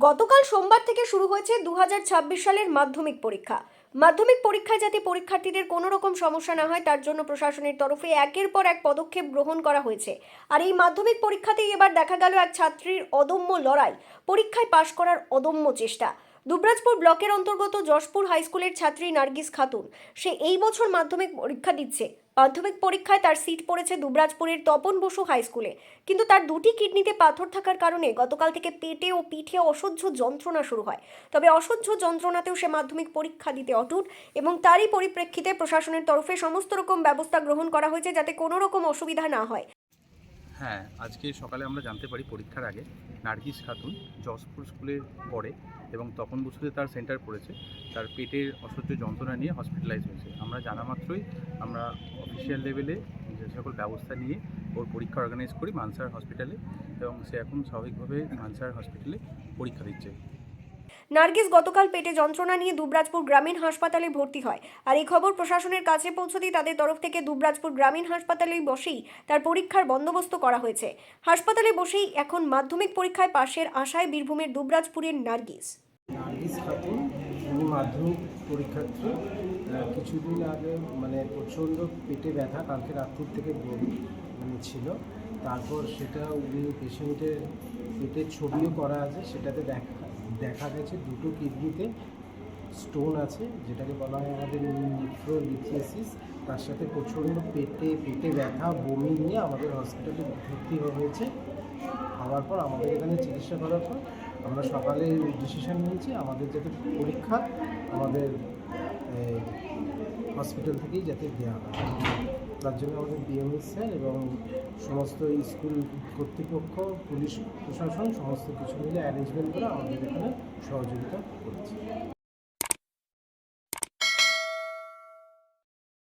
গতকাল সোমবার থেকে শুরু হয়েছে 2026 সালের মাধ্যমিক পরীক্ষা। মাধ্যমিক পরীক্ষায় যাতে পরীক্ষার্থীদের কোনো রকম সমস্যা না হয় তার জন্য প্রশাসনের তরফে একের পর এক পদক্ষেপ গ্রহণ করা হয়েছে। আর এই মাধ্যমিক পরীক্ষাতেই এবার দেখা গেল এক ছাত্রীর অদম্য লড়াই, পরীক্ষায় পাশ করার অদম্য চেষ্টা। দুবরাজপুর ব্লকের অন্তর্গত যশপুর হাই স্কুলের ছাত্রী নার্গিস খাতুন, সে এই বছর মাধ্যমিক পরীক্ষা দিচ্ছে। মাধ্যমিক পরীক্ষায় তার সিট পড়েছে দুবরাজপুরের তপন বসু হাই স্কুলে, কিন্তু তার দুটি কিডনিতে পাথর থাকার কারণে গতকাল থেকে পেটে ও পিঠে অসহ্য যন্ত্রণা শুরু হয়। তবে অসহ্য যন্ত্রণাতেও সে মাধ্যমিক পরীক্ষা দিতে অটুট এবং তারই পরিপ্রেক্ষিতে প্রশাসনের তরফে সমস্ত রকম ব্যবস্থা গ্রহণ করা হয়েছে যাতে কোনো রকম অসুবিধা না হয়। হ্যাঁ, আজকে সকালে আমরা জানতে পারি পরীক্ষার আগে নার্গিস খাতুন যশপুর স্কুলে পড়ে এবং তপন বসুতে তার সেন্টার পড়েছে। তার পেটের অসহ্য যন্ত্রণা নিয়ে হসপিটালাইজ হয়েছে। আমরা জানা মাত্রই আমরা অফিসিয়াল লেভেলে যে সকল ব্যবস্থা নিয়ে ওর পরীক্ষা অর্গানাইজ করি মানসার হসপিটালে, এবং সে এখন স্বাভাবিকভাবে মানসার হসপিটালে পরীক্ষা দিচ্ছে। নার্গিস গতকাল পেটে যন্ত্রণা নিয়ে দুবরাজপুর গ্রামীণ হাসপাতালে ভর্তি হয়। আর এই খবর প্রশাসনের কাছে পৌঁছতেই তাদের তরফ থেকে দুবরাজপুর গ্রামীণ হাসপাতালে বসেই তার পরীক্ষার বন্দোবস্ত করা হয়েছে। হাসপাতালে বসেই এখন মাধ্যমিক পরীক্ষায় পাশের আশায় বীরভূমের দুবরাজপুরের নার্গিস খাতুন, উনি মাধ্যমিক পরীক্ষার্থী। কিছুদিন আগে প্রচণ্ড পেটে ব্যথা, কালকে রাত্রির থেকে বমি ছিল। তারপর সেটা উনি পেশেন্টের পেটের ছবিও করা আছে, সেটাতে দেখা গেছে দুটো কিডনিতে স্টোন আছে, যেটাকে বলা হয় আমাদের নেফ্রোলিথিয়াসিস। তার সাথে প্রচণ্ড পেটে ব্যথা, বমি নিয়ে আমাদের হসপিটালে ভর্তি হয়েছে। হওয়ার পর আমাদের এখানে চিকিৎসা করার পর আমরা সকালে ডিসিশন নিয়েছি আমাদের যাতে পরীক্ষা আমাদের হসপিটাল থেকেই যাতে দেওয়া হয়। তার জন্য আমাদের বিএমএস স্যার এবং সমস্ত স্কুল কর্তৃপক্ষ, পুলিশ প্রশাসন সমস্ত কিছু মিলে অ্যারেঞ্জমেন্ট করে আমাদের এখানে সহযোগিতা করছে।